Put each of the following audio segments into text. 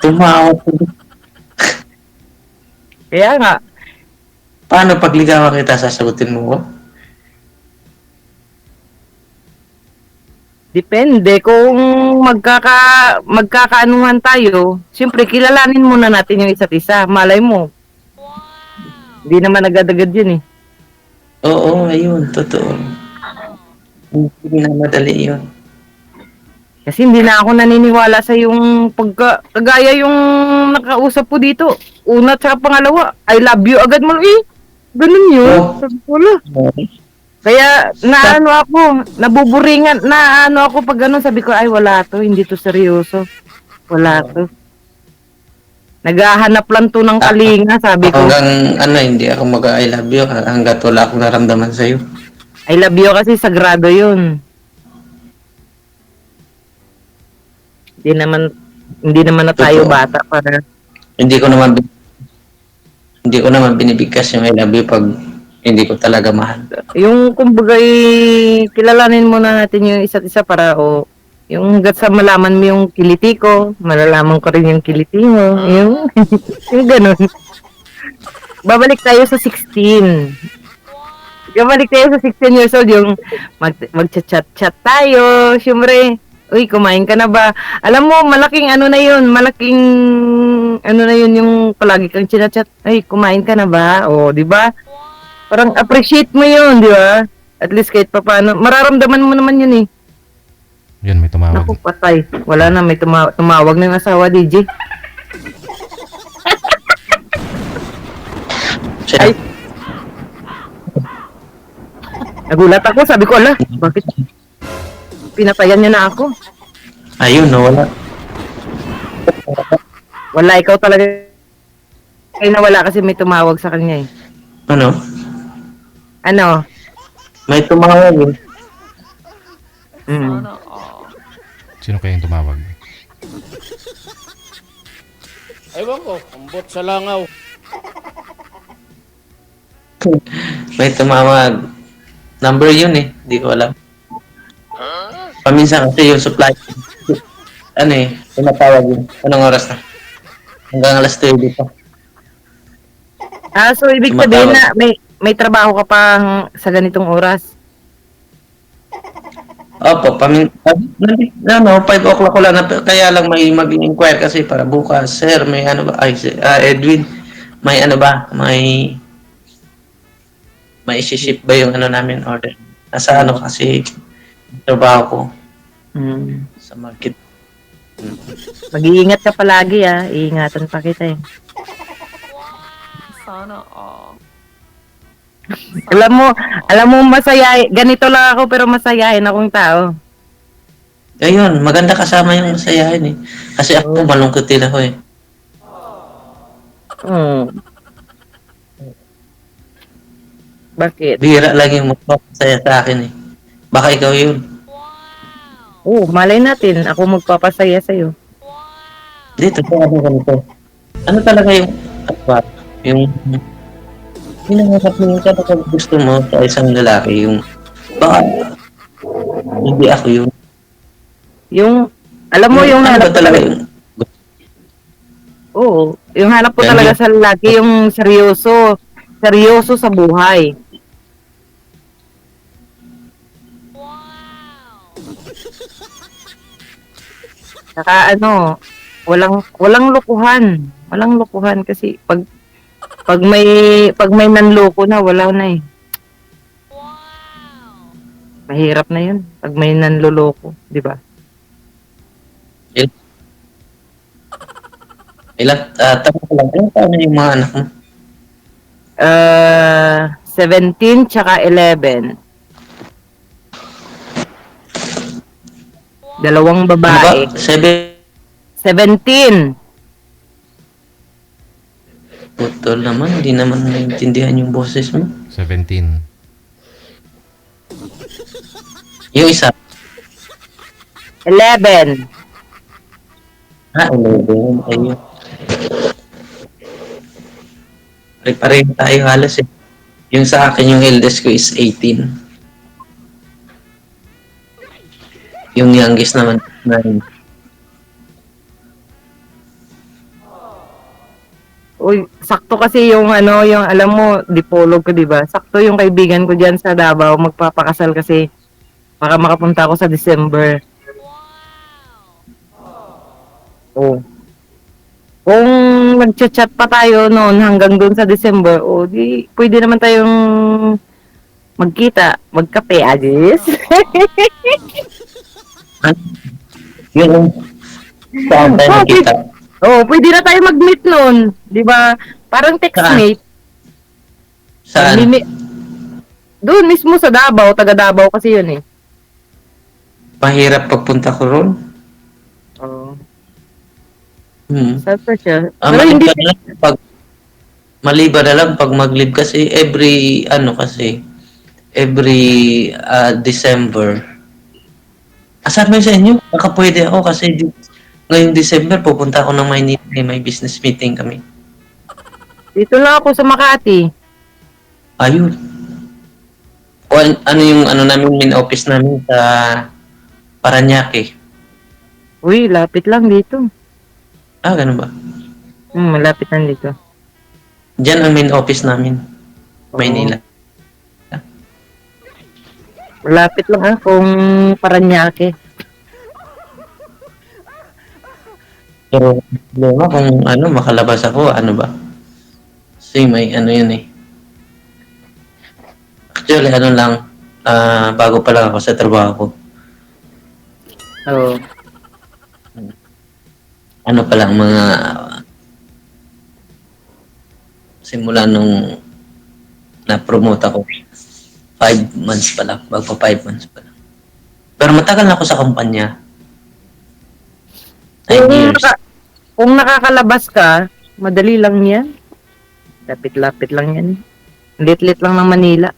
Tumawa ko. Kaya nga, Paano pag ligawan kita, sasagutin mo ko? depende kung magkakaanuhan tayo, siyempre kilalanin muna natin yung isa't isa. Malay mo, hindi naman agad-agad yun eh. Oo, ayun, totoo. Hindi na madali yun. Kasi hindi na ako naniniwala sa yung kagaya yung nakausap ko dito. Una at pangalawa, I love you agad mo. Eh, ganun yun. Oh, Sabi ko, wala. Kaya sa, naano ako, nabuburingan, naano ako pag ganun, sabi ko, ay wala to, hindi to seryoso. Wala to. Naghahanap lang to ng kalinga, sabi ko. hanggang ano, hindi ako mag-I love you hanggat wala akong naramdaman sa'yo. I love you kasi sagrado yun. Hindi naman, hindi naman na tayo Totoo. bata para. Hindi ko naman hindi ko naman binibigkas yung I love you pag hindi ko talaga mahal. Yung kumbaga kilalanin muna natin yung isa't isa para yung hanggat sa malaman mo yung kiliti ko, malalaman ko rin yung kiliti mo. Yung ganun. Babalik tayo sa 16. Babalik tayo sa 16 years old, yung mag-chat-chat tayo. Siyempre, uy, kumain ka na ba? Alam mo, malaking ano na yun, malaking ano na yun yung palagi kang chinachat. Ay, kumain ka na ba? O, di ba? Parang appreciate mo yun, di ba? At least kahit pa paano. Mararamdaman mo naman yun eh. Yan, may tumawag. Naku, patay. Wala na, may tumawag na yung asawa, DJ. Siya, Ay, nagulat ako. Sabi ko, ala, bakit pinatayan niya na ako? ayun, no, wala. Wala, ikaw talaga. Ay, nawala kasi may tumawag sa kanya eh. Ano? Ano? May tumawag eh. Mm. Sino kayang tumawag? Ewan ko, ambot sa langaw. May tumawag. Number yun eh. Hindi ko alam. Paminsan kasi yung supply. Ano eh, tumatawag yun. Anong oras na? Hanggang alas 3 dito. Ah, so ibig sabihin na may trabaho ka pang sa ganitong oras. Opo, ano, 5 o'clock ko lang, kaya lang may mag-inquire kasi para bukas, sir, may ano ba, ay, Edwin, may ano ba, may isi-ship ba yung ano namin order? Nasa ano kasi, trabaho ko Mm. sa market. Mag-iingat ka palagi ah. Iingatan pa kita eh. Sana all. Alam mo masaya, ganito lang ako pero masayahin akong tao. Ayun, maganda kasama yung masayahin eh. Kasi ako, malungkot din ako eh. Hmm. Bakit? Bihira lang yung magpapasaya sa akin eh. Baka ikaw yun. Malay natin. Ako magpapasaya sa'yo. Dito, ano ganito. Ano talaga yung, ano ba, yung hinahanap mo yung talaga gusto mo sa isang lalaki, yung, baka, hindi ako yun. Alam mo yung ano hanap ba ko talaga talaga. yung, Yung hanap ko Yan talaga yun. sa lalaki, yung seryoso. Seryoso sa buhay. Saka walang lokohan. Walang lokohan kasi pag may nanloko na, wala na eh. Mahirap na 'yun pag may nanloloko, 'di ba? tanong ko lang, ano paano yung mga anak mo? 17 tsaka 11. Dalawang Ano ba? babae. 17. Putol naman, hindi naman naintindihan yung boses mo. 17. Yung isa, 11. 11, ayun. Pare-pareho tayo halos eh. Yung sa akin, yung eldest ko is 18. Yung youngest naman, 9. Uy, sakto kasi yung ano, yung alam mo, dipolog ko, 'di ba? Sakto yung kaibigan ko diyan sa Davao magpapakasal kasi baka makapunta ako sa December. Oh. Kung nagchat-chat pa tayo noon hanggang doon sa December, o di pwede naman tayong magkita, magkape, Agis. Yung saan tayo nakita? Oh, pwede na tayo mag-meet noon, 'di ba? Parang textmate. Saan? Doon mismo sa Davao, taga Davao kasi 'yun eh. Mahirap pagpunta ko ron. Oh, Hmm. saan pa siya? Ah, Pero hindi maliban na lang pag mag-leave kasi every December. Asabi mo sa inyo, baka pwede ako kasi ngayong December pupunta ako ng Maynila, may business meeting kami. dito lang ako sa Makati. Ayun. O ano yung ano namin, main office namin sa Paranaque. Uy, lapit lang dito. Ah, ganun ba? Malapit lang dito. Diyan ang main office namin, Maynila. Malapit lang kung Paranaque. Pero problema kung ano, makalabas ako, ano ba? Kasi may ano yun eh. Actually, ano lang, bago pa lang ako sa trabaho ko. Oo. Ano pa lang, mga simula nung na-promote ako, 5 months pa lang, bago 5 months pa lang. Pero matagal na ako sa kumpanya. 9 years. Kung nakakalabas ka, madali lang yan. Lapit-lapit lang yan. Lit-lit lang ng Manila.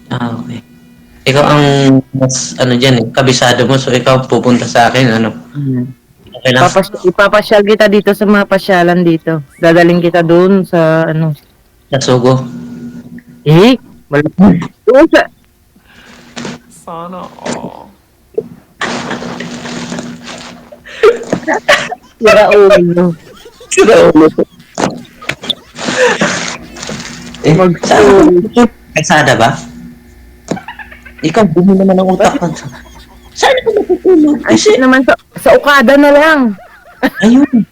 Ah, okay. Ikaw ang mas, ano dyan eh, kabisado mo, so ikaw pupunta sa akin, ano, okay lang. Ipapasyal kita dito sa mga pasyalan dito. Dadaling kita doon sa ano. Sa Sugo. Doon sa... Sana all. Sira ulo. Sira ulo. Saan? Kalsada ba? Ikaw, bumi naman ang utak. Saan ako matutulog? Kasi naman sa Okada na lang. Ayun.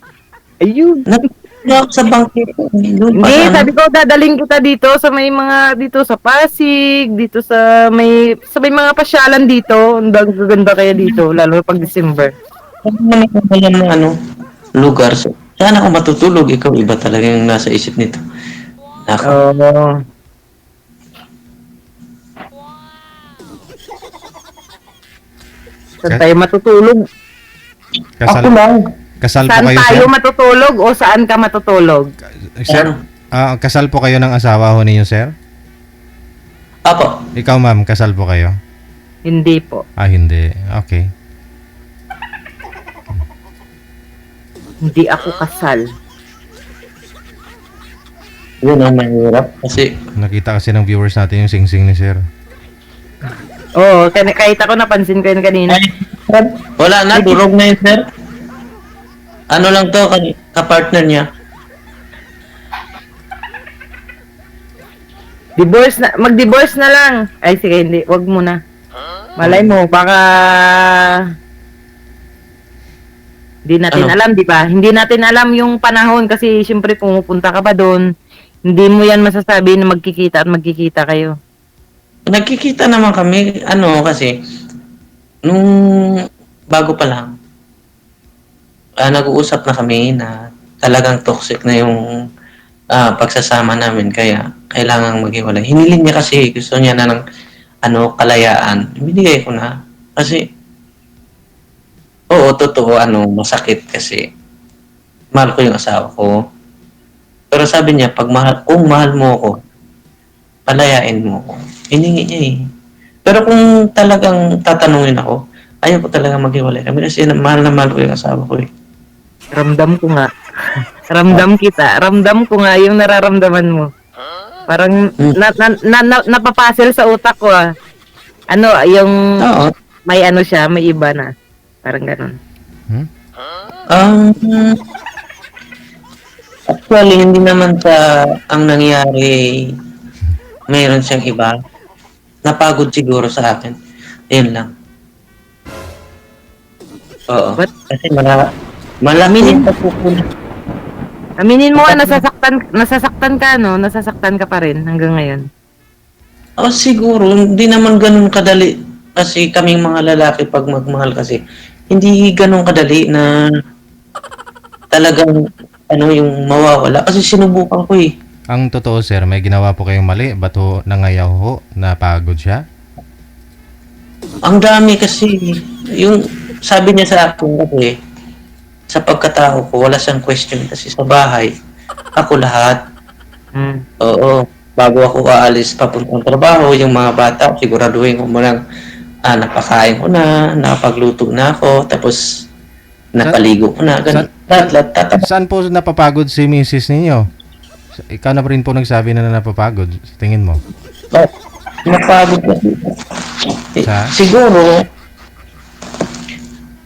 Ayun. Napila ako sa bangkito. Hindi, sabi ko dadaling kita dito sa may mga dito sa Pasig, dito sa may mga pasyalan dito. Ang gaganda kaya dito lalo pag December. Ano naman kung yan ng ano, lugar. So, saan ako matutulog? Ikaw, iba talaga yung nasa isip nito. Ako. Oo. Saan tayo matutulog? Kasal, Ako lang. kasal po Saan kayo, tayo sir? matutulog o saan ka matutulog? Sir, kasal po kayo ng asawa ho ninyo, sir? Apo. Ikaw, ma'am, kasal po kayo? Hindi po. Hindi. Okay. Hindi ako kasal. Yun ang mahirap. Kasi, Nakita kasi ng viewers natin yung sing-sing ni sir. Oo, kahit ako napansin ko yun kanina. wala na, durog na yun, sir. Ano lang to, ka-partner niya. Mag-divorce na lang. Ay, sige, hindi. Wag mo na. Malay mo, baka... Hindi natin Ano? alam, di ba? Hindi natin alam yung panahon kasi siyempre pumupunta ka pa doon. Hindi mo yan masasabi na magkikita at magkikita kayo. Nagkikita naman kami, ano kasi, nung bago pa lang, nag-uusap na kami na talagang toxic na yung pagsasama namin, kaya kailangan maghiwalay. Hiniling niya kasi, gusto niya na ng kalayaan. Binigay ko na. Kasi, oo, totoo, masakit kasi mahal ko yung asawa ko. Pero sabi niya, kung mahal mo ako, palayain mo ako. Hiningi niya eh. Pero kung talagang tatanungin ako, ayaw ko talaga maghiwalay kami kasi mahal na mahal ko yung asawa ko eh. Ramdam ko nga. Ramdam kita. Ramdam ko nga yung nararamdaman mo. Parang napapasel sa utak ko ah. Ano, yung Oo. may ano siya, may iba na. Parang ganun. Actually, hindi naman sa ang nangyari, mayroon siyang iba. Napagod siguro sa akin. Ayun lang. Oo. Ba't Kasi malaki aminin, yung pagkukulang. aminin mo nga, nasasaktan ka, no? Nasasaktan ka pa rin hanggang ngayon. O siguro, hindi naman ganun kadali. Kasi kaming mga lalaki pag magmahal kasi, hindi ganun kadali na talagang yung mawawala. Kasi sinubukan ko eh. Ang totoo sir, may ginawa po kayong mali. Ba't ho nangayaw ho? Napagod siya? Ang dami kasi, yung sabi niya sa akin kasi, sa pagkatao ko, wala siyang question kasi sa bahay, ako lahat. Hmm. Oo. Bago ako aalis papuntang trabaho, yung mga bata, siguraduhin ko munang napakain ko na, nakapagluto na ako, tapos napaligo ko na, ganun. Lahat, tatapos. Saan po napapagod si misis ninyo? Ikaw na rin po nagsabi na napapagod. Sa tingin mo? Napagod na. Sa? Siguro,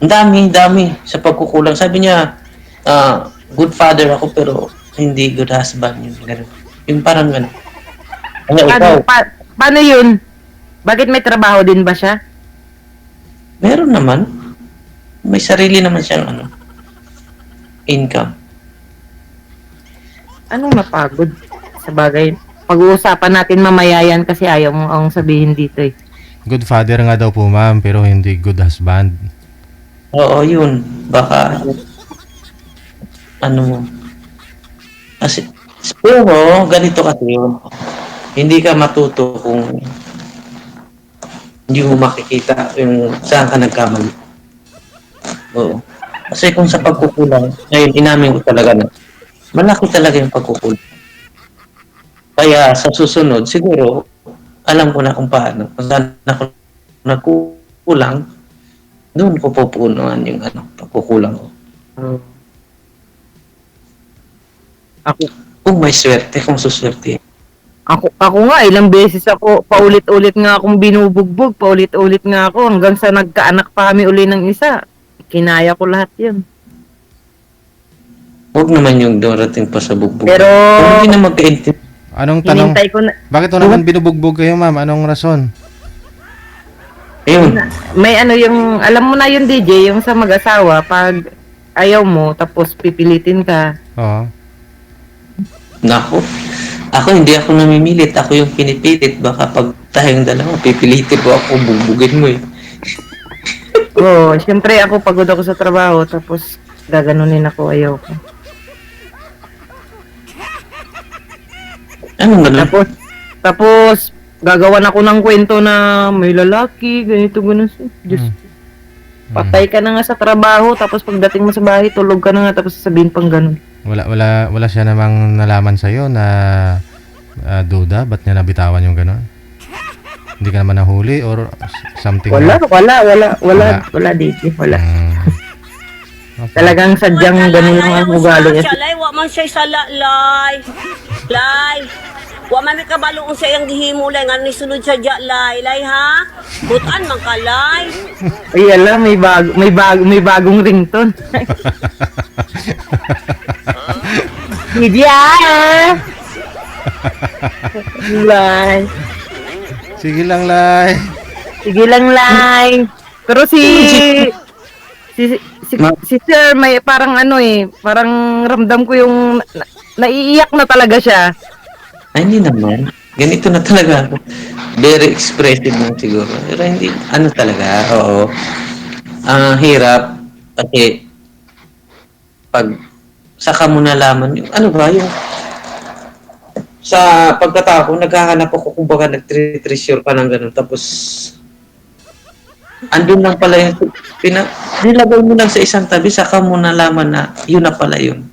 ang dami sa pagkukulang. Sabi niya, good father ako pero hindi good husband. Yung ganun. Yung parang ganun. Kaya ikaw, Paano yun? Bakit may trabaho din ba siya? meron naman. May sarili naman siyang income. Anong napagod? Sa bagay, pag-uusapan natin mamaya yan kasi ayaw mo ang sabihin dito eh. Good father nga daw po ma'am, pero hindi good husband. Oo, yun. Baka, mo. Kasi, pero, ganito kasi yun. Hindi ka matuto kung hindi mo makikita yung saan ka nagkamali. Oo. Kasi kung sa pagkukulang, ngayon inamin ko talaga na malaki talaga yung pagkukulang. Kaya sa susunod, siguro, alam ko na kung paano. Kung saan ako nagkukulang, doon ko pupunuan yung pagkukulang ko. Ako, Kung may swerte, kung suswerte. ako nga, ilang beses ako, paulit-ulit nga akong binubugbog, paulit-ulit nga ako, hanggang sa nagkaanak pa kami uli ng isa. Kinaya ko lahat yun. Huwag naman yung darating pa sa bugbog. Pero, Kung hindi na magkaintindi. Anong tanong? hinintay ko na, Bakit mo naman binubugbog kayo ma'am? Anong rason? Ayun. may yung, alam mo na yung DJ, yung sa mag-asawa, pag ayaw mo, tapos pipilitin ka. Oo. Nako. Ako hindi ako namimilit. Ako yung pinipilit. Baka pag tayong dalawa, pipilitin ko ako, bugbugin mo eh. Oo, syempre ako pagod ako sa trabaho, tapos gaganunin ako, ayaw ko. Anong ganun? Tapos, gagawan ako ng kwento na may lalaki, ganito, ganun. Diyos, patay ka na nga sa trabaho, tapos pagdating mo sa bahay, tulog ka na nga, tapos sasabihin pang ganun. Wala siya namang nalaman sa'yo na duda? Ba't niya nabitawan yung gano'n? Hindi ka naman nahuli or something? Wala, DJ, wala. Okay. Talagang sadyang ganun yung mga ugali niya. Lay, wa man siya sa lay. Lay. Wa man may kabaloon sa iyang gihimulay nga ni sunod sa lay. Lay ha? Butan man ka lay. Ay, ala, may bagong ringtone. Media! Lay. Sige lang, Lai. Sige lang, Lay. Pero si Sir, may parang parang ramdam ko yung naiiyak na talaga siya. Ay, hindi naman. Ganito na talaga ako. Very expressive lang siguro. Pero hindi, talaga, oo. Ang hirap, kasi, pag saka mo nalaman, yung yung sa pagkatao ko, naghahanap ako kung baka nag-treasure pa ng ganun. Tapos, andun lang pala yung, nilagay mo lang sa isang tabi, saka mo nalaman na, yun na pala yun.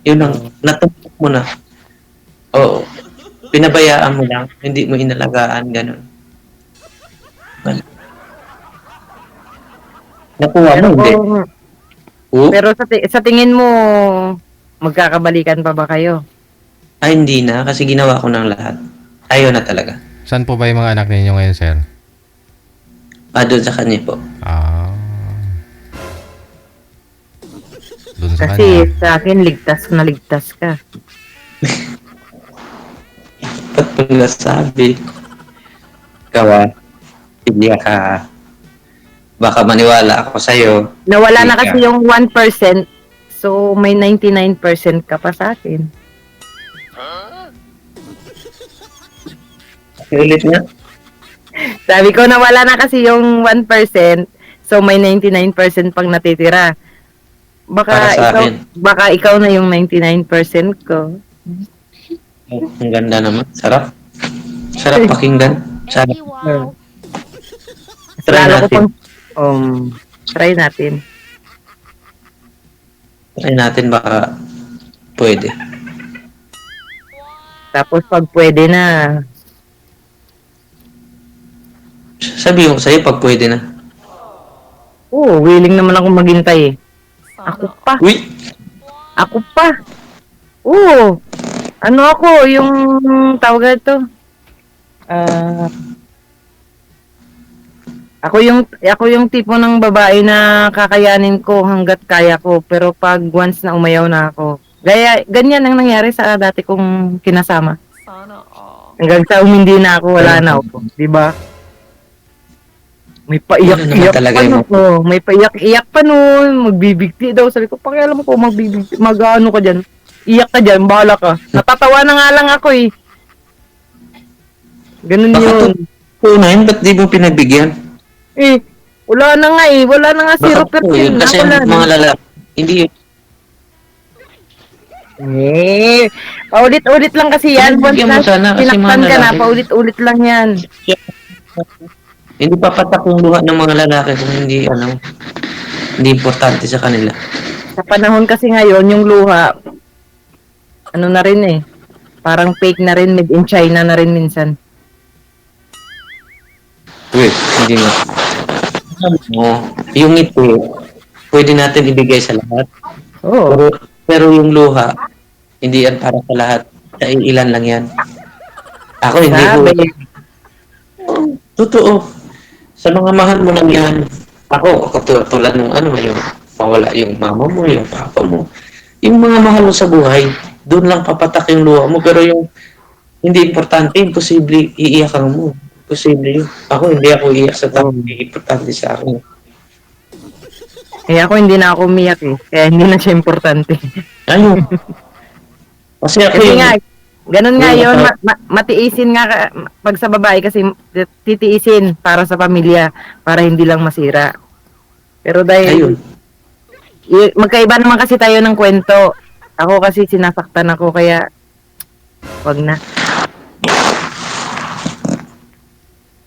Yun ang, natumpok mo na. Oo. Pinabayaan mo lang, hindi mo inalagaan, ganun. Nakuha mo, hindi. Oo? Pero sa tingin mo, magkakabalikan pa ba kayo? Ay, hindi na, kasi ginawa ko ng lahat. Ayaw na talaga. Saan po ba yung mga anak ninyo ngayon, sir? Doon sa kanya po. Doon sa Kasi kanya. sa akin, ligtas na ligtas ka. Ba't mo nasabi? Ikaw hindi ka, baka maniwala ako sa'yo. Nawala Hindi na kasi ka. yung 1%, so may 99% ka pa sa akin. Ulit na? Sabi ko, nawala na kasi yung 1%, so may 99% pang natitira. Para sa akin. Baka ikaw na yung 99% ko. Ang ganda naman. Sarap. Sarap pakinggan. Sarap. Wow. Try Lalo ko natin. pang, try natin. Try natin baka pwede. Tapos pag pwede na, Sabi ko sa'yo pag pwede na. willing naman ako maghintay eh. Ako pa. Uy! Ako pa. Ano ako, yung tawag ito. Ako yung tipo ng babae na kakayanin ko hangga't kaya ko, pero pag once na umayaw na ako. Ganyan ang nangyari sa dati kong kinasama. Sana all. Hanggang sa umindi na ako, wala na ako, 'di ba? May paiyak-iyak Ano naman talaga pa yung- nun. May paiyak-iyak pa nun. Magbibigti daw. Sabi ko, pakialam ko, mag-ano ka dyan. Iyak ka dyan, bahala ka. Natatawa na nga lang ako eh. Ganun Baka yun. Unahin, ba't di mo pinagbigyan? Eh, wala na nga eh. Wala na nga Baka 0%. po yun. Kasi Wala ang na. mga lalaki, hindi yun. Eh, paulit-ulit lang kasi yan. Once Bigyan na mo sana kasi sinaktan mga ka na, lalaki. paulit-ulit lang yan. Hindi papatak yung luha ng mga lalaki kung hindi, hindi importante sa kanila. Sa panahon kasi ngayon, yung luha, ano na rin eh. Parang fake na rin, made in China na rin minsan. Wait, hindi na. Yung ngiti, pwede natin ibigay sa lahat. Oo. Pero yung luha, hindi yan para sa lahat. Sa ilan lang yan. Ako hindi ko. Sabi, Totoo. Sa mga mahal mo lang yan. Ako tulad ng yung mawala yung mama mo, yung papa mo. Yung mga mahal mo sa buhay, doon lang papatak yung luha mo. Pero yung hindi importante, imposible iiyakan mo. Imposible yun. Ako, hindi ako iiyak sa tao. Hindi importante sa akin. eh ako hindi na ako umiyak eh. Kaya hindi na siya importante. Ayun. Kasi ako Kasi yung... nga, ganun nga yung- yun, matiisin nga pag sa babae kasi titiisin para sa pamilya, para hindi lang masira. Pero Ayun. dahil magkaiba naman kasi tayo ng kwento. Ako kasi sinasaktan ako kaya wag na.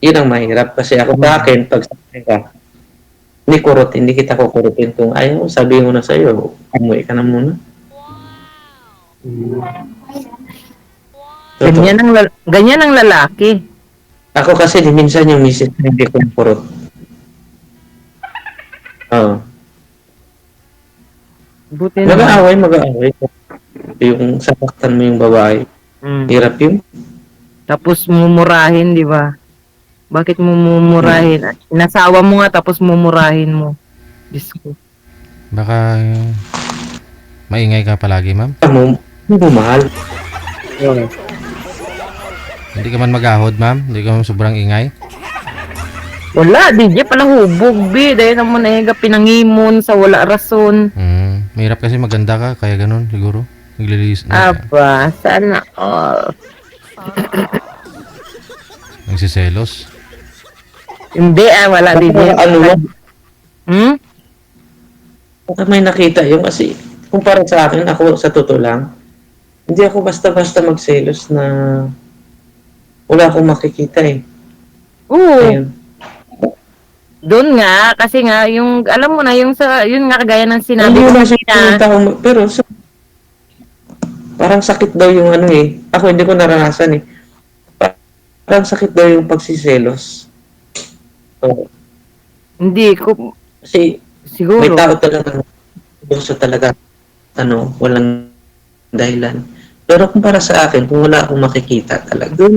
Yun ang mahirap. Kasi ako sa akin, pag sabi ka, hindi kita kukurutin kung ayaw, sabihin mo na sa'yo, umuwi ka na muna. Totoo. Ganyan ang lalaki. Ako kasi, minsan yung misis ko hindi ko kurot. Oo. Buti naman. Mag-aaway. Yung sasaktan mo yung babae. Mm. Hirap yun. Tapos mumurahin, di ba? Bakit mo mumurahin? Inasawa mo nga tapos mumurahin mo. Diyos ko. Baka maingay ka palagi, ma'am. Hindi mo mahal. Hindi ka man mag-ahod, ma'am. Hindi ka man sobrang ingay. Wala, DJ pala hubog, B. Dahil naman ay pinangimon sa wala rason. Mahirap kasi maganda ka, kaya ganun siguro. Naglilis Aba, sana all. nagsiselos. Hindi wala DJ. Ano mo? Hmm? Baka may nakita yun kasi kumpara sa akin, ako sa totoo lang, hindi ako basta-basta magselos na wala akong makikita eh. Oo. Ayun. Doon nga, kasi nga, yung, alam mo na, yung sa, yun nga, kagaya ng sinabi Ayun ko ang kanina. sinunta ko, pero parang sakit daw yung eh. Ako hindi ko naranasan eh. Parang sakit daw yung pagsiselos. So, Hindi ko, kasi siguro. may tao talaga, gusto talaga, walang dahilan. Pero kung para sa akin, kung wala akong makikita talaga,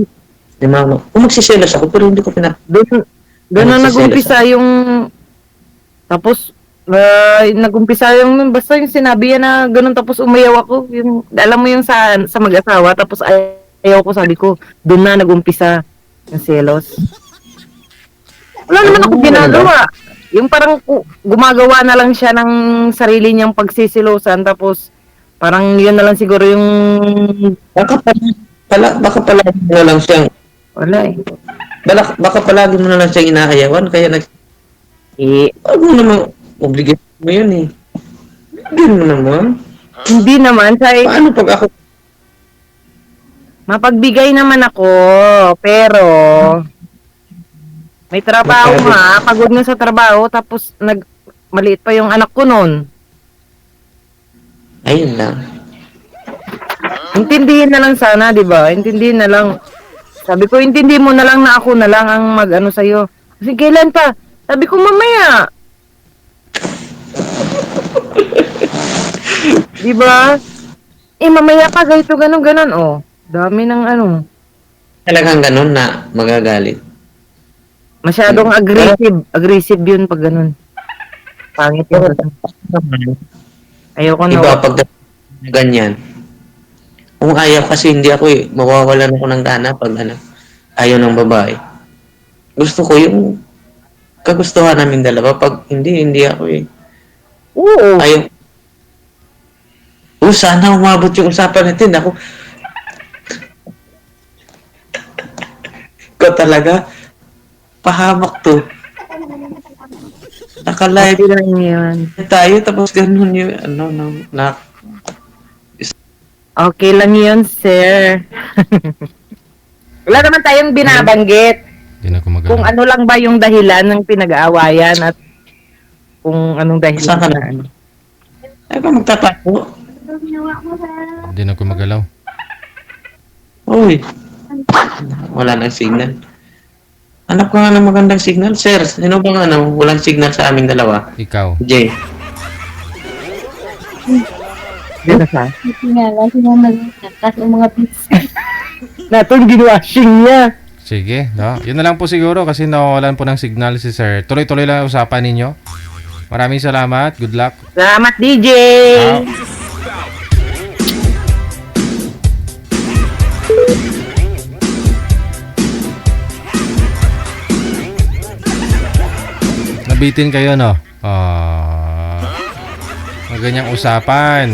di mama, kung magsiselos ako, pero hindi ko Doon na Nagsiselos nag-umpisa yung, tapos, Nag-umpisa yung basta yung sinabi yan na ganun tapos umayaw ako. Yung, alam mo yung sa mag-asawa tapos ayaw ko sabi ko, doon na nag-umpisa yung selos. Wala naman ako ginagawa. Yung parang gumagawa na lang siya ng sarili niyang pagsisilosan tapos parang yun na lang siguro yung Baka palagi mo na lang siyang, wala eh. baka palagi mo na lang siyang inaayawan, kaya wag mo naman, obligation mo yun eh. Bigyan mo naman. Hindi naman sa Paano pag ako, mapagbigay naman ako, pero may trabaho nga, pagod na sa trabaho, tapos maliit pa yung anak ko noon. ayun lang. Intindihin na lang sana, di ba? Intindihin na lang. Sabi ko, intindi mo na lang na ako na lang ang mag-ano sa'yo. Kasi kailan pa? Sabi ko, mamaya. Di ba? Mamaya pa, ganito, ganon, oh. Dami ng ano. Talagang ganun na magagalit. Masyadong aggressive. Aggressive yun pag ganon. Pangit yun. Ayoko na. Iba pag ganyan. Kung ayaw kasi hindi ako eh, mawawalan ako ng gana pag ayaw ng babae. Gusto ko yung kagustuhan namin dalawa. Pag hindi ako eh. Oo. Ayaw. Sana umabot yung usapan natin. Ako talaga pahamak to. Naka-live Okay lang yun. tayo tapos ganun yung Okay lang yun, sir. Wala naman tayong binabanggit. Hindi na ko Kung magalaw. ano lang ba yung dahilan ng pinag-aawayan at kung anong dahilan. Saan ka na? ano. Ay ba magtatapo? Hindi na ko magalaw. Uy. Wala nang signal. Hanap ko nga ng magandang signal. Sir, sino bang walang signal sa aming dalawa? Ikaw. Jay. Dito sa? Tingala, sinamalas ang mga pizza. Natong ginwashing niya. Sige, no? Yun na lang po siguro kasi nawawalan po ng signal si sir. Tuloy-tuloy lang ang usapan ninyo. Maraming salamat. Good luck. Salamat, DJ! Ciao. Nabitin kayo, no? Ganyang usapan.